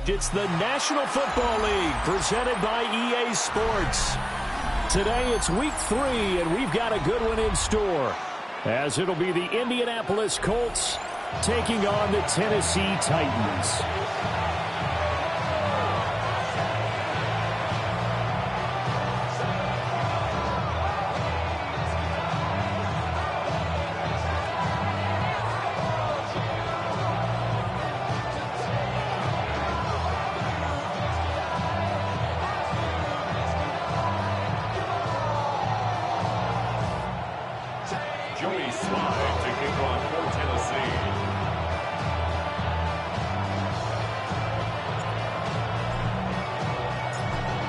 It's the National Football League presented by EA Sports. Today it's week 3, and we've got a good one in store, as it'll be the Indianapolis Colts taking on the Tennessee Titans.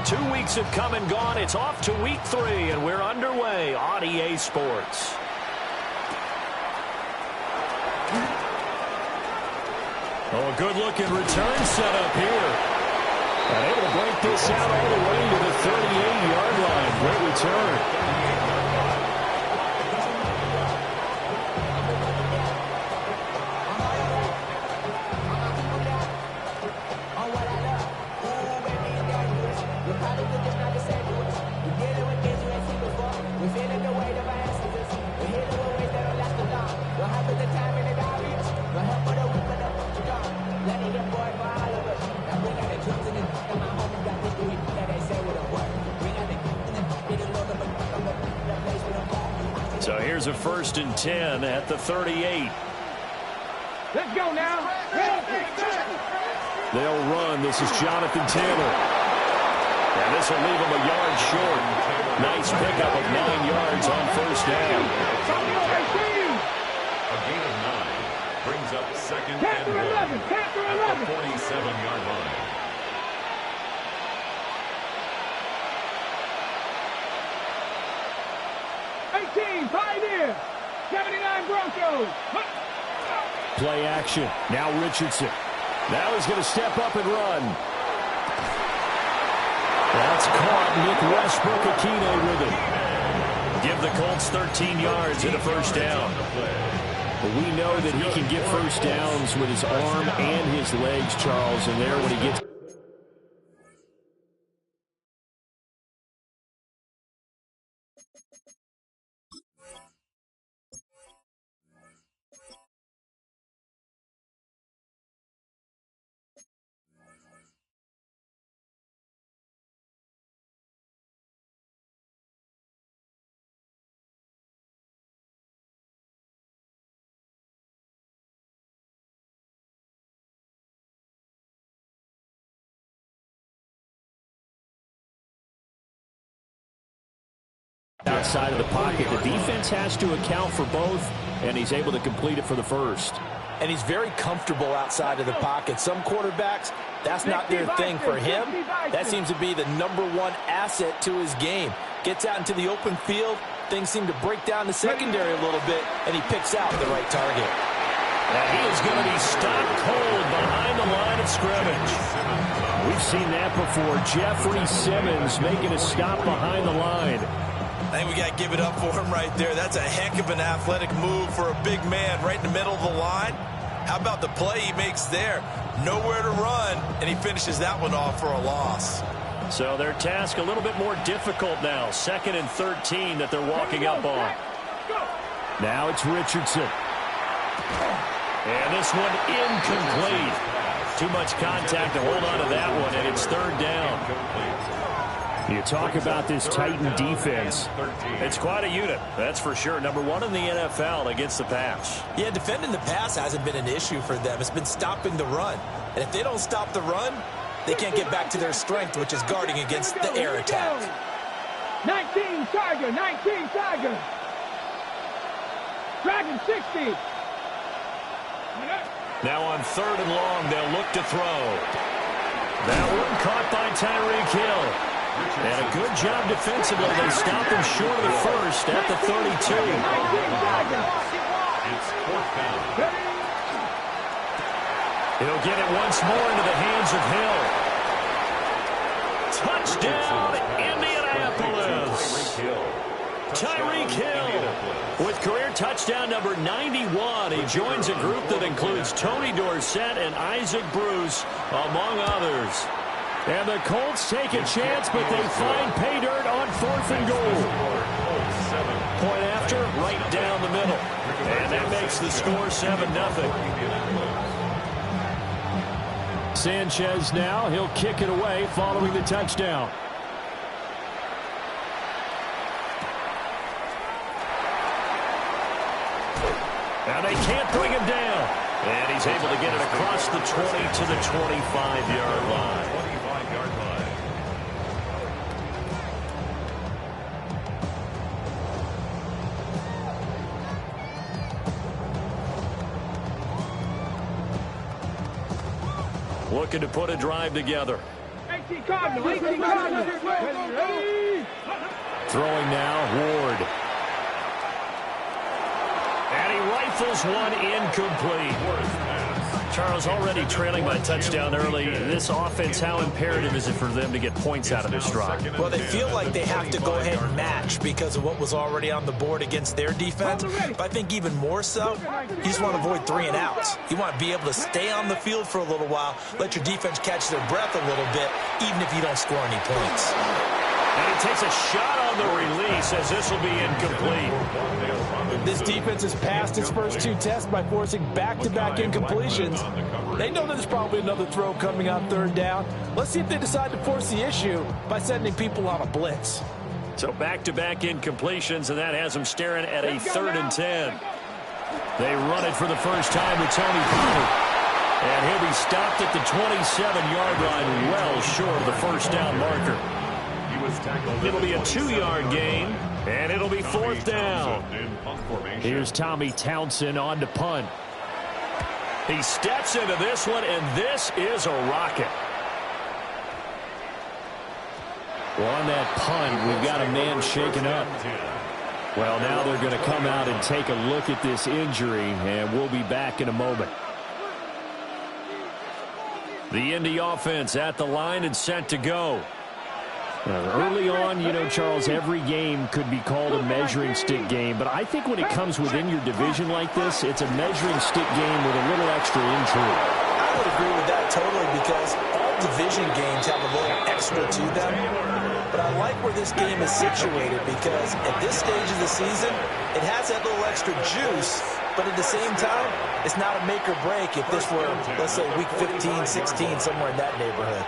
2 weeks have come and gone. It's off to week 3, and we're underway on EA Sports. Oh, a good-looking return setup here. And able to break this out all the way to the 38-yard line. Great return. So here's a 1st and 10 at the 38. Let's go now. They'll run. This is Jonathan Taylor. And this will leave him a yard short. Nice pickup of 9 yards on 1st down. A gain of 9 brings up 2nd and 1 at the 47-yard line. Pioneer, 79 Broncos. Play action. Now Richardson. Now he's going to step up and run. That's caught. Nick Westbrook-Akine with it. Give the Colts 13 yards and a 1st down. But we know that he can get 1st downs with his arm and his legs, Charles, and there when he gets outside of the pocket. The defense has to account for both, and he's able to complete it for the 1st. And he's very comfortable outside of the pocket. Some quarterbacks, that's not their thing. For him, that seems to be the #1 asset to his game. Gets out into the open field, things seem to break down the secondary a little bit, and he picks out the right target. And he is going to be stopped cold behind the line of scrimmage. We've seen that before. Jeffrey Simmons making a stop behind the line. I think we got to give it up for him right there. That's a heck of an athletic move for a big man right in the middle of the line. How about the play he makes there? Nowhere to run, and he finishes that one off for a loss. So their task a little bit more difficult now. 2nd and 13 that they're walking up on. Now it's Richardson. And this one incomplete. Too much contact to hold on to that one, and it's 3rd down. You talk about this Titan defense. It's quite a unit, that's for sure. #1 in the NFL against the pass. Yeah, defending the pass hasn't been an issue for them. It's been stopping the run. And if they don't stop the run, they can't get back to their strength, which is guarding against the air attack. 19 Tiger, 19 Tiger. Dragon 60. Now on 3rd and long, they'll look to throw. That one caught by Tyreek Hill. And a good job defensively. They stopped him short of the 1st at the 32. It's 4th down. He'll get it once more into the hands of Hill. Touchdown, Indianapolis. Tyreek Hill with career touchdown number 91. He joins a group that includes Tony Dorsett and Isaac Bruce, among others. And the Colts take a chance, but they find pay dirt on 4th and goal. Point after, right down the middle. And that makes the score 7-0. Sanchez now, he'll kick it away following the touchdown. Now they can't bring him down. And he's able to get it across the 20 to the 25-yard line. 25-yard line. Looking to put a drive together. 18 Cardinal, 18 Cardinal. Throwing now, Ward. And he rifles one incomplete. Charles, already trailing by touchdown early. This offense, how imperative is it for them to get points out of this drive? Well, they feel like they have to go ahead and match because of what was already on the board against their defense. But I think even more so, you just want to avoid 3 and outs. You want to be able to stay on the field for a little while, let your defense catch their breath a little bit, even if you don't score any points. And he takes a shot on the release as this will be incomplete. This defense has passed its first 2 tests by forcing back-to-back incompletions. They know there's probably another throw coming on 3rd down. Let's see if they decide to force the issue by sending people on a blitz. So back-to-back incompletions, and that has them staring at a 3rd and 10. They run it for the first time with Tony Pollard. And he'll be stopped at the 27-yard line, well short of the first down marker. It'll be a 2-yard gain, and it'll be 4th down. Here's Tommy Townsend on to punt. He steps into this one, and this is a rocket. Well, on that punt, we've got a man shaken up. Well, now they're going to come out and take a look at this injury, and we'll be back in a moment. The Indy offense at the line and set to go. Early on, you know, Charles, every game could be called a measuring stick game, but I think when it comes within your division like this, it's a measuring stick game with a little extra intrigue. I would agree with that totally because all division games have a little extra to them, but I like where this game is situated because at this stage of the season, it has that little extra juice, but at the same time, it's not a make or break if this were, let's say, week 15, 16, somewhere in that neighborhood.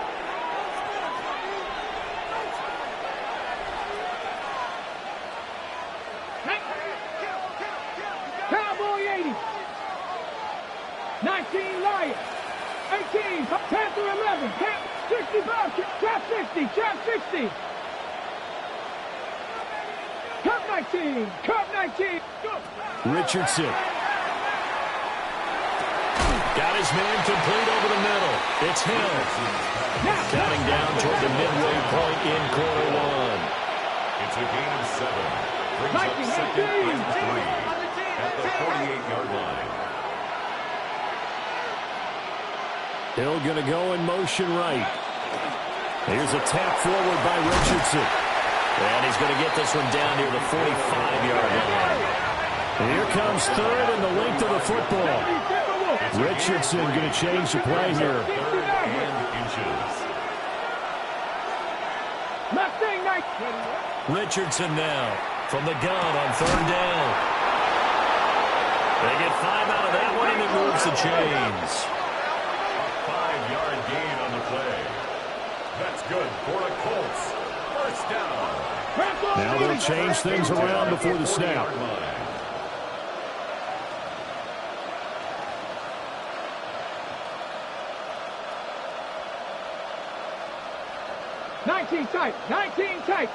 Panther 11, 65, trap 60, trap 60. Cup 19, cup 19. Richardson. Got his man complete over the middle. It's Hill. Counting down toward the midway point in quarter 1. It's a gain of 7. Brings up 2nd and 3 at the 48-yard line. Hill going to go in motion right. Here's a tap forward by Richardson. And he's going to get this one down near the 45-yard line. Here comes 3rd and the length of the football. Richardson going to change the play here. Richardson now from the gun on 3rd down. They get 5 out of that one, and it moves the chains. Gain on the play. That's good for the Colts. First down. Now they'll change things around before the snap. 19 tight, 19 tight.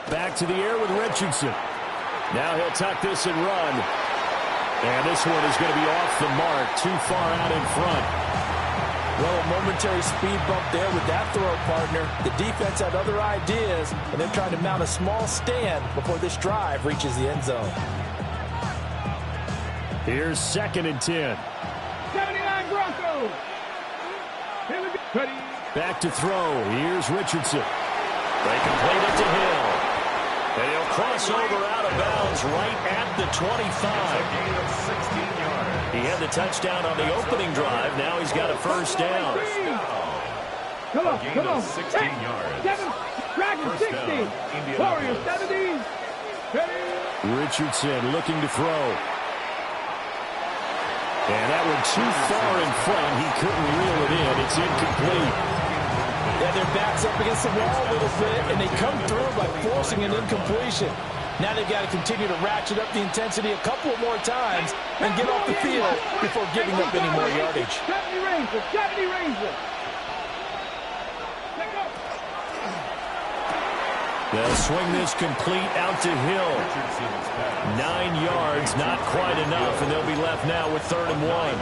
Back to the air with Richardson. Now he'll tuck this and run. And this one is going to be off the mark, too far out in front. Well, a momentary speed bump there with that throw, partner. The defense had other ideas, and they're trying to mount a small stand before this drive reaches the end zone. Here's 2nd and 10. 79 Broncos. Here we go. Ready. Back to throw. Here's Richardson. They complete it to Hill. And he'll cross over out of bounds right at the 25. He had the touchdown on the opening drive. Now he's got a first down. Come on. 16 yards. Dragon 60. Warriors 70. Richardson looking to throw. And that one too far in front. He couldn't reel it in. It's incomplete. Yeah, their back's up against the wall a little bit, and they come through by forcing an incompletion. Now they've got to continue to ratchet up the intensity a couple more times and get off the field before giving up any more yardage. 70 Rangers. They'll swing this complete out to Hill. 9 yards, not quite enough, and they'll be left now with 3rd and 1.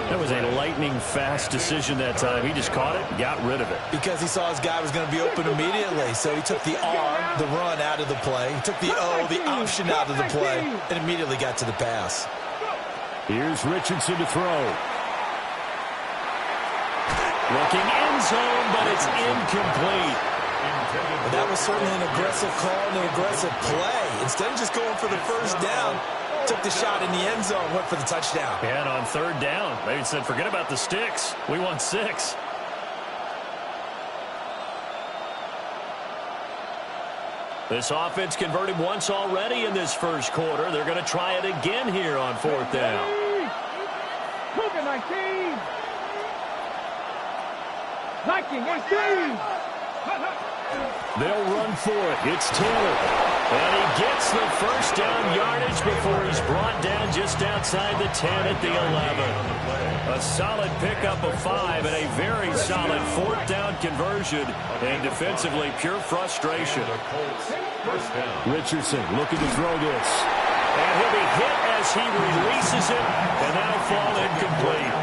That was a lightning-fast decision that time. He just caught it and got rid of it. Because he saw his guy was going to be open immediately, so he took the R, the run, out of the play. He took the O, the option, out of the play, and immediately got to the pass. Here's Richardson to throw. Looking end zone, but it's incomplete. That was certainly an aggressive call and an aggressive play. Instead of just going for the first down, took the shot in the end zone, went for the touchdown. And on 3rd down, they said, forget about the sticks. We want 6. This offense converted once already in this first quarter. They're going to try it again here on 4th down. 19. Viking 18. They'll run for it. It's Taylor. And he gets the first down yardage before he's brought down just outside the 10 at the 11. A solid pickup of 5 and a very solid 4th down conversion. And defensively, pure frustration. Richardson looking to throw this. And he'll be hit as he releases it. And that'll fall incomplete.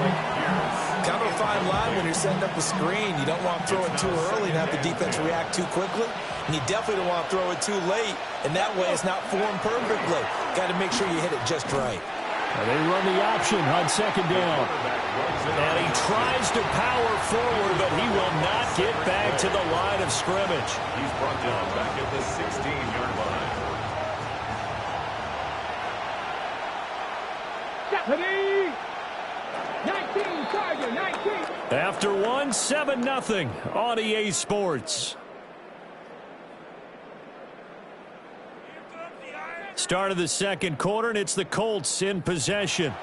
Kind of a fine line when you're setting up a screen. You don't want to throw it too early and have the defense react too quickly. And you definitely don't want to throw it too late. And that way it's not formed perfectly. Got to make sure you hit it just right. And they run the option on 2nd down. And he tries to power forward, but he will not get back to the line of scrimmage. He's brought down back at the 16-yard line. Stephanie! 19, Tiger, 19. After 1, 7-0 on EA Sports. Start of the second quarter, and it's the Colts in possession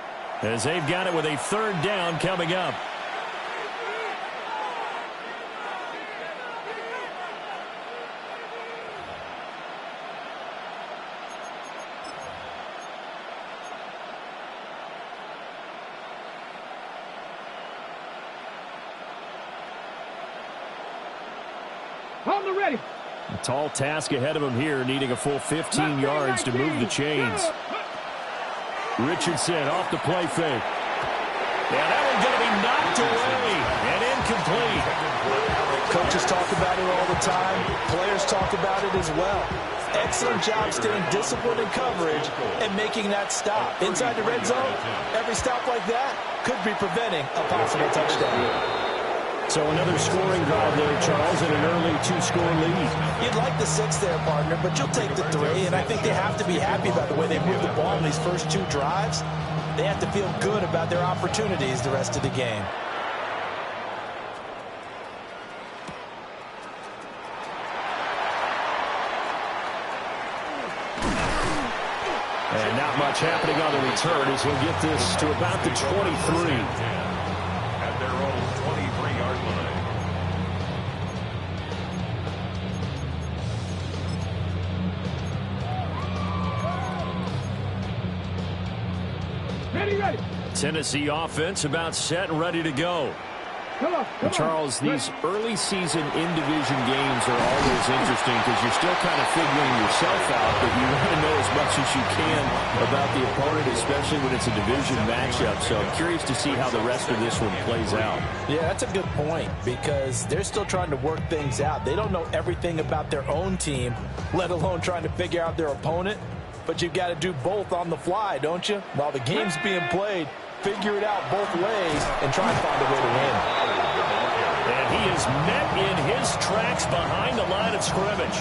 as they've got it with a 3rd down coming up. On the ready. A tall task ahead of him here, needing a full 15 yards to move the chains. Richardson off the play fake. Yeah, that one's going to be knocked away and incomplete. Coaches talk about it all the time. Players talk about it as well. Excellent job staying disciplined in coverage and making that stop. Inside the red zone, every stop like that could be preventing a possible touchdown. So another scoring drive there, Charles, and an early 2-score lead. You'd like the 6 there, partner, but you'll take the 3, and I think they have to be happy about the way they moved the ball in these first 2 drives. They have to feel good about their opportunities the rest of the game. And not much happening on the return as he'll get this to about the 23. At their own 23-yard line. Ready. Tennessee offense about set and ready to go. Come on. Charles, these early season in-division games are always interesting because you're still kind of figuring yourself out, but you want to know as much as you can about the opponent, especially when it's a division matchup. So I'm curious to see how the rest of this one plays out. Yeah, that's a good point because they're still trying to work things out. They don't know everything about their own team, let alone trying to figure out their opponent. But you've got to do both on the fly, don't you? While the game's being played, figure it out both ways and try and find a way to win. And he is met in his tracks behind the line of scrimmage.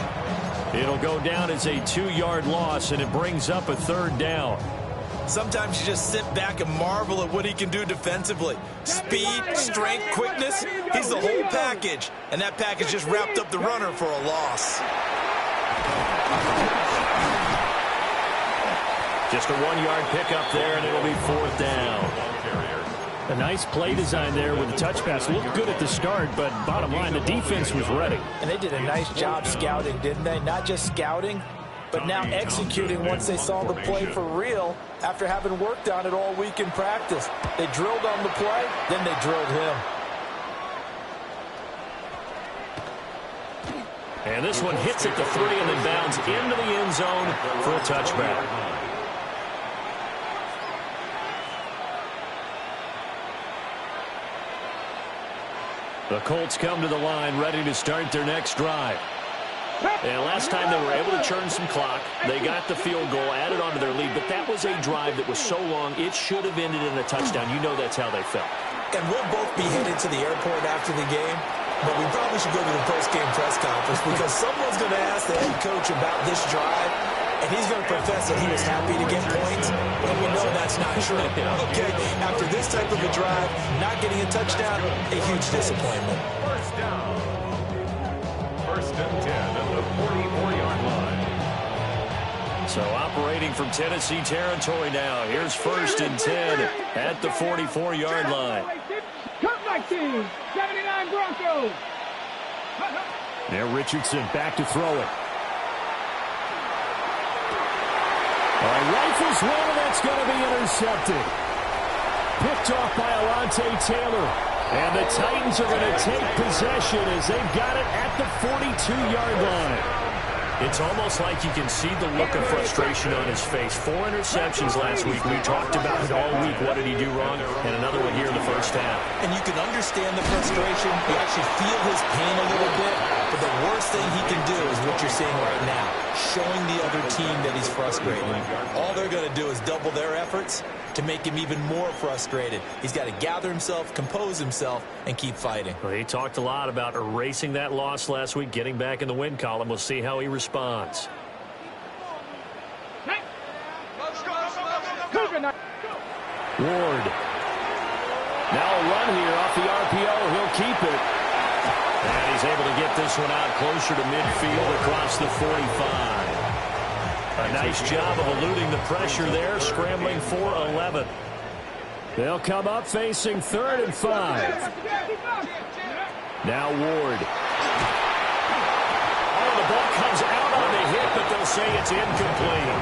It'll go down as a 2-yard loss, and it brings up a 3rd down. Sometimes you just sit back and marvel at what he can do defensively. Speed, strength, quickness, he's the whole package. And that package just wrapped up the runner for a loss. Just a 1-yard pickup there, and it'll be 4th down. A nice play design there with the touch pass. Looked good at the start, but bottom line, the defense was ready. And they did a nice job scouting, didn't they? Not just scouting, but now executing once they saw the play for real after having worked on it all week in practice. They drilled on the play, then they drilled him. And this one hits at the 3 and then bounds into the end zone for a touchback. The Colts come to the line ready to start their next drive. And last time they were able to churn some clock, they got the field goal, added on to their lead, but that was a drive that was so long, it should have ended in a touchdown. You know that's how they felt. And we'll both be headed to the airport after the game, but we probably should go to the post-game press conference because someone's going to ask the head coach about this drive, and he's going to profess that he was happy to get points, and we know that's not true. Okay, after this type of a drive, not getting a touchdown, a huge disappointment. First down. First and 10 at the 44-yard line. So operating from Tennessee territory now. Here's 1st and 10 at the 44-yard line. Cut 19, 79 Broncos. There Richardson back to throw it. Rifles one, and that's going to be intercepted. Picked off by Alontae Taylor. And the Titans are going to take possession as they've got it at the 42-yard line. It's almost like you can see the look of frustration on his face. 4 interceptions last week. We talked about it all week. What did he do wrong? And another one here in the first half. And you can understand the frustration. You actually feel his pain a little bit. But the worst thing he can do is what you're seeing right now, showing the other team that he's frustrated. All they're going to do is double their efforts to make him even more frustrated. He's got to gather himself, compose himself, and keep fighting. Well, he talked a lot about erasing that loss last week, getting back in the win column. We'll see how he responds. Ward. Now a run here off the RPO. He'll keep it. And he's able to get this one out closer to midfield across the 45. A nice job of eluding the pressure there, scrambling for 11. They'll come up facing 3rd and 5. Now Ward. Oh, the ball comes out on the hit, but they'll say it's incomplete.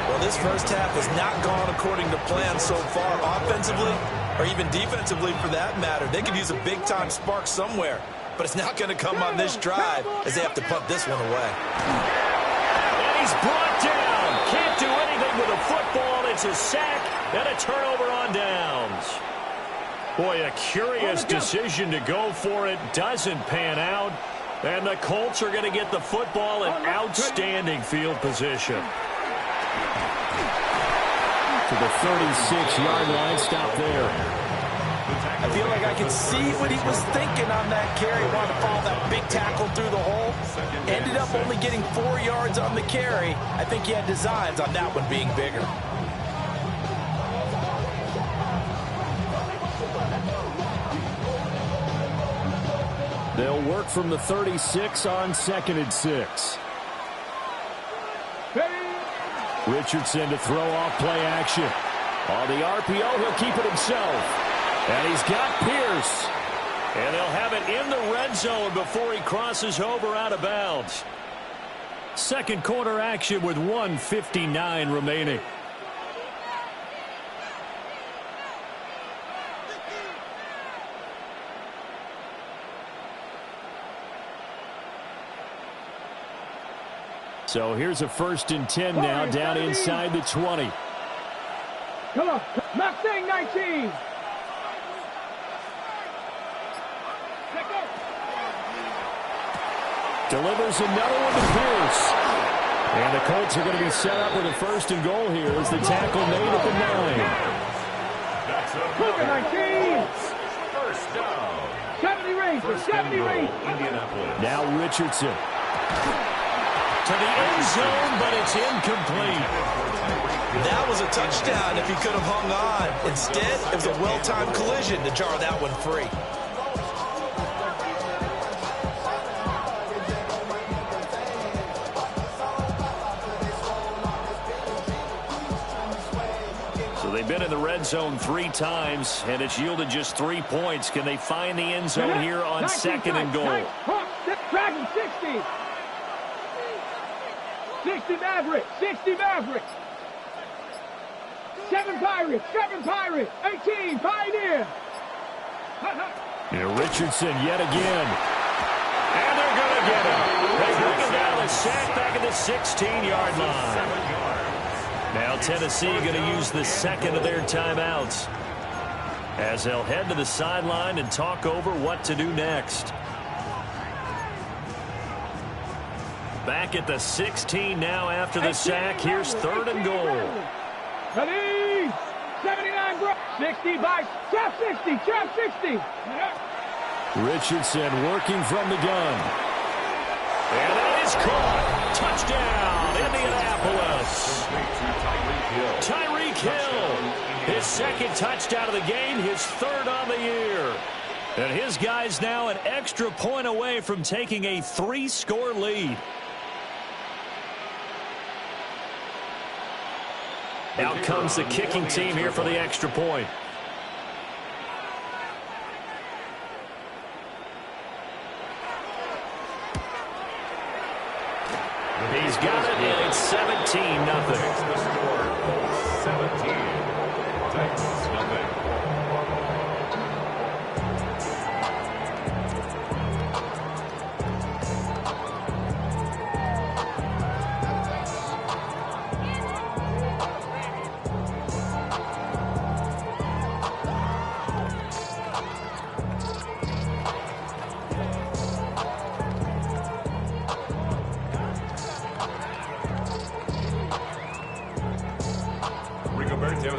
Well, this first half has not gone according to plan so far offensively, or even defensively for that matter. They could use a big-time spark somewhere, but it's not going to come on this drive as they have to punt this one away. He's brought down. Can't do anything with a football. It's a sack and a turnover on downs. Boy, a curious decision to go for it. Doesn't pan out. And the Colts are going to get the football in outstanding field position. To the 36-yard line. Stop there. I feel like I can see what he was thinking on that carry. Wanted to follow that big tackle through the hole. Ended up only getting 4 yards on the carry. I think he had designs on that one being bigger. They'll work from the 36 on 2nd and 6. Richardson to throw off play action. On the RPO, he'll keep it himself. And he's got Pierce. And they'll have it in the red zone before he crosses over out of bounds. Second quarter action with 1:59 remaining. So here's a 1st and 10 now down inside the 20. Come on, Mustang 19. Delivers another one to Pierce. And the Colts are going to be set up with a 1st and goal here as the tackle made at the 9. 19. First down. 70 range. 70 range. Indianapolis. Now Richardson. to the end zone, but it's incomplete. That was a touchdown if he could have hung on. Instead, it was a well-timed collision to jar that one free. So they've been in the red zone 3 times, and it's yielded just 3 points. Can they find the end zone here on 2nd and goal? Dragon 60. 60 Mavericks. 60 Mavericks. 7 Pirates. 7 Pirates. 18 Pioneer. Richardson yet again. And they're going to get him. They bring him down a sack back at the 16-yard line. Now Tennessee going to use the second of their timeouts as they'll head to the sideline and talk over what to do next. Back at the 16 now after the sack. Here's 3rd and goal. Ready? 79 bro. 60 by Chef 60. Chef 60. Richardson working from the gun. And that is caught. Touchdown, Indianapolis. Tyreek Hill. His 2nd touchdown of the game, his 3rd on the year. And his guys now an extra point away from taking a 3-score lead. Out comes the kicking team here for the extra point. He's got it, and it's 17-0. The score, 17. Titans, nothing.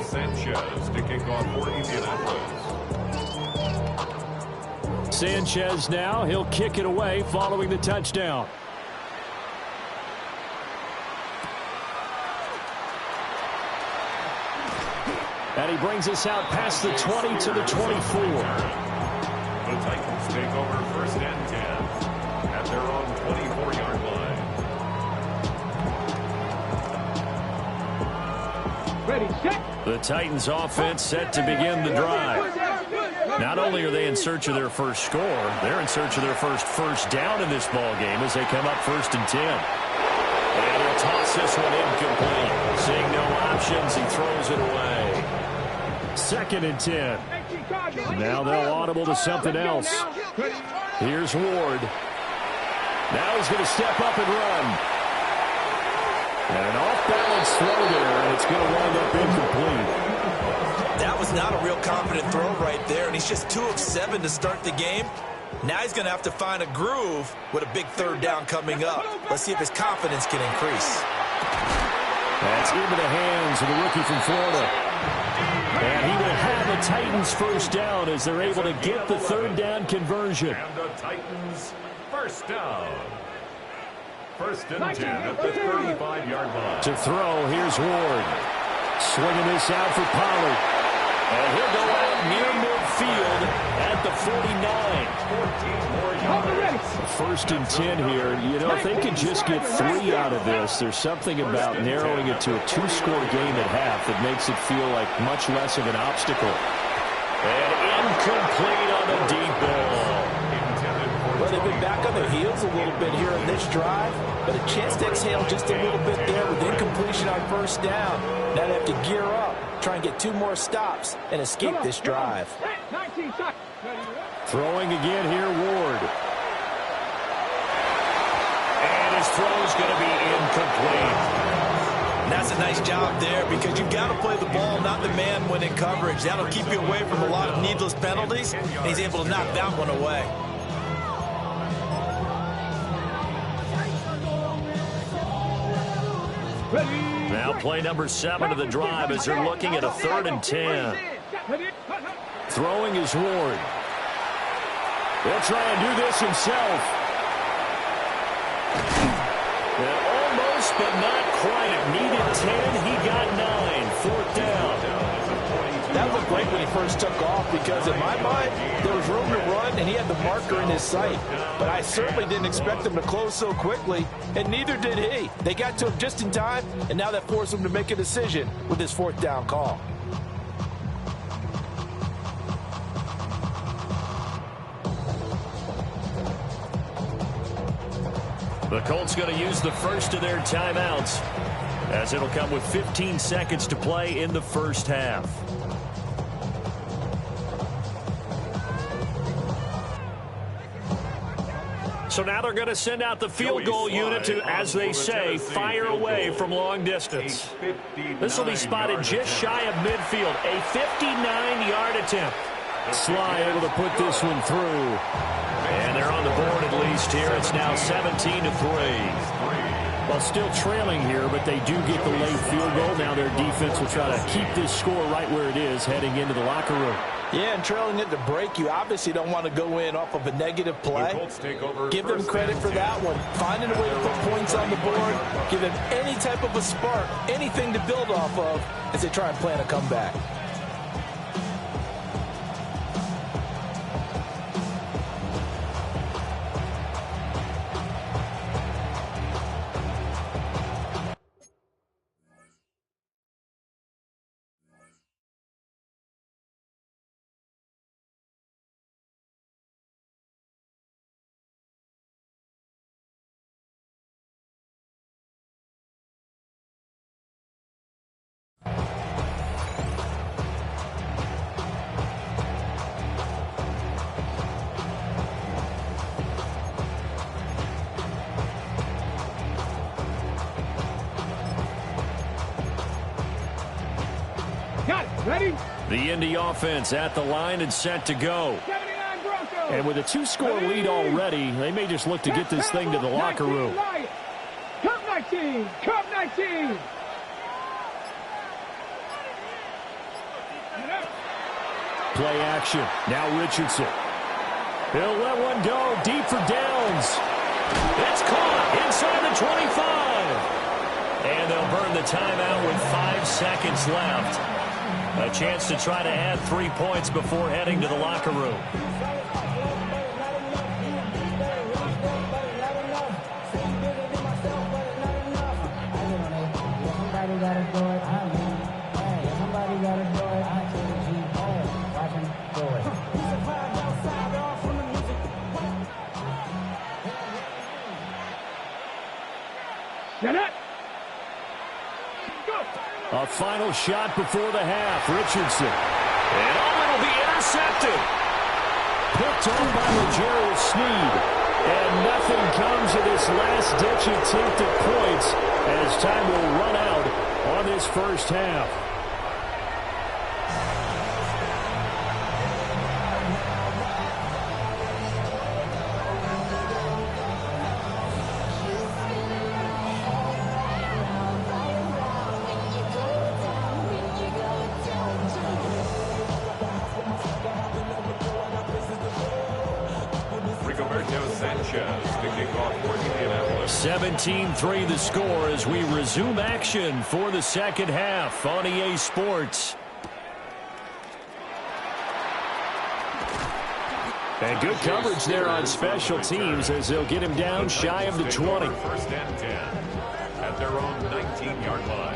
Sanchez to kick off for Indianapolis. Sanchez now, he'll kick it away following the touchdown. And he brings us out past the 20 to the 24. The Titans take over 1st and 10 at their own 24-yard line. Ready, set. The Titans offense set to begin the drive. Not only are they in search of their first score, they're in search of their first down in this ball game as they come up 1st and 10. And he'll toss this one incomplete. Seeing no options, he throws it away. 2nd and 10. Now they'll audible to something else. Here's Ward. Now he's going to step up and run. And an off-balance throw there, and it's going to wind up incomplete. That was not a real confident throw right there, and he's just 2 of 7 to start the game. Now he's going to have to find a groove with a big 3rd down coming up. Let's see if his confidence can increase. That's into the hands of the rookie from Florida. And he will have the Titans' first down as they're able to get the 3rd down conversion. And the Titans' first down. 1st and 10 at the 35-yard line. To throw, here's Ward. Swinging this out for Pollard. And he'll go out near midfield at the 49. 1st and 10 here. You know, if they could just get 3 out of this, there's something about narrowing it to a 2-score game at half that makes it feel like much less of an obstacle. And incomplete on the deep ball. Well, they've been back on their heels a little bit here in this drive, but a chance to exhale just a little bit there with incompletion on 1st down. Now they have to gear up, try and get 2 more stops, and escape this drive. Throwing again here, Ward. And his throw's going to be incomplete. And that's a nice job there because you've got to play the ball, not the man when in coverage. That'll keep you away from a lot of needless penalties, and he's able to knock that one away. Now play number 7 of the drive as they're looking at a 3rd and 10. Throwing is Ward. He'll try and do this himself. And but not quite. Needed 10. He got 9. Fourth down. That looked great when he first took off because, in my mind, there was room to run, and he had the marker in his sight. But I certainly didn't expect him to close so quickly, and neither did he. They got to him just in time, and now that forced him to make a decision with his fourth down call. The Colts going to use the first of their timeouts, as it'll come with 15 seconds to play in the first half. So now they're going to send out the field goal unit to, as they say, fire away from long distance. This will be spotted just shy of midfield. A 59-yard attempt. Sly able to put this one through. And they're on the board at least here. It's now 17-3. Well, still trailing here, but they do get the late field goal. Now their defense will try to keep this score right where it is heading into the locker room. Yeah, and trailing at the break, you obviously don't want to go in off of a negative play. Give them credit for that one. Finding a way to put points on the board, give them any type of a spark, anything to build off of as they try and plan a comeback. Ready? The Indy offense at the line and set to go. 79 Broncos. And with a 2-score lead already, they may just look to get this thing to the locker room. Cup 19. Cup 19. Play action. Now Richardson. He'll let one go deep for Downs. It's caught inside the 25. And they'll burn the timeout with 5 seconds left. A chance to try to add 3 points before heading to the locker room. Set up. A final shot before the half. Richardson. And it'll be intercepted. Picked on by L'Jarius Sneed. And nothing comes of this last-ditch attempt at points as time will run out on this first half. To kick off for Indianapolis. 17-3 the score as we resume action for the second half on EA Sports. And good coverage there on special teams as they'll get him down shy of the 20. First and 10 at their own 19-yard line.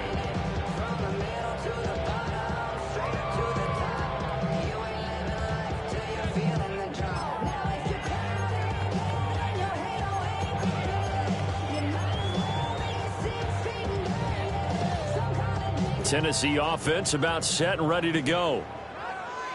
Tennessee offense about set and ready to go.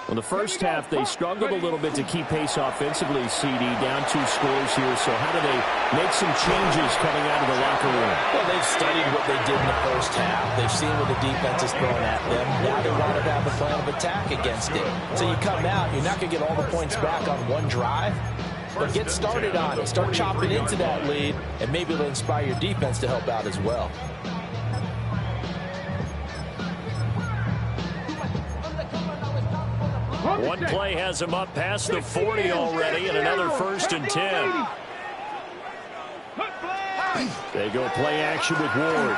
Well, the first half, they struggled a little bit to keep pace offensively, CD, down 2 scores here. So how do they make some changes coming out of the locker room? Well, they've studied what they did in the first half. They've seen what the defense is throwing at them. Now they want to have a plan of attack against it. So you come out, you're not going to get all the points back on one drive. But get started on it. Start chopping into that lead, and maybe it'll inspire your defense to help out as well. One play has him up past the 40 already, and another 1st and 10. They go play action with Ward.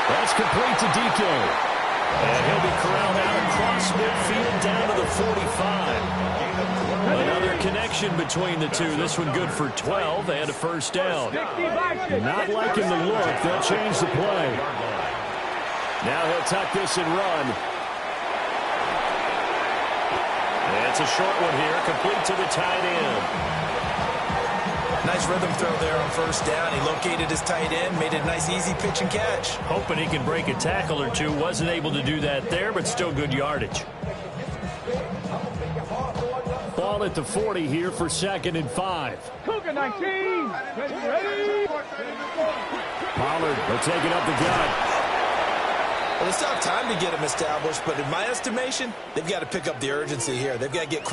That's complete to DK. And he'll be corralled out across midfield down to the 45. Another connection between the two. This one good for 12 and a first down. Not liking the look. They'll change the play. Now he'll tuck this and run. It's a short one here, complete to the tight end. Nice rhythm throw there on first down. He located his tight end, made it a nice easy pitch and catch. Hoping he can break a tackle or two. Wasn't able to do that there, but still good yardage. Ball at the 40 here for 2nd and 5. Cougar 19. Ready. Pollard will take it up the gut. Well, they still have time to get him established, but in my estimation, they've got to pick up the urgency here. They've got to get quick